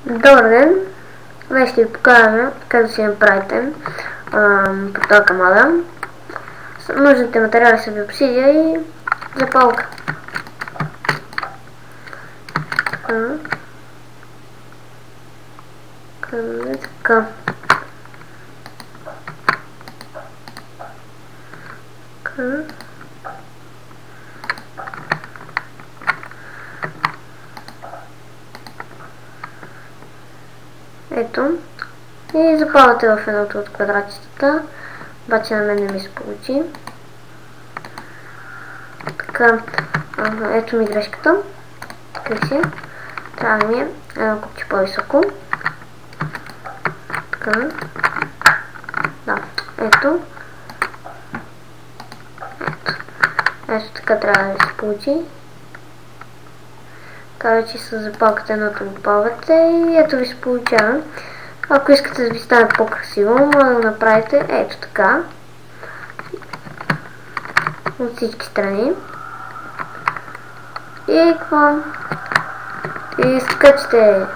Добър ден! Днес ще ви покажа как да си направите порталка мада. Нужните материали са обсидия и запалка. Така. Ето. И запалвате в едното от квадратчетата. Обаче на мен не ми се получи. Така. Ето ми грешката. Така си. Трябва да ми е едно купче по-високо. Така. Да. Ето. Ето така трябва да се получи. Така вече с запалката едното допалвате и ето ви се получава. Ако искате да ви стане по-красиво, може да го направите ето така. От всички страни. И какво? И скачате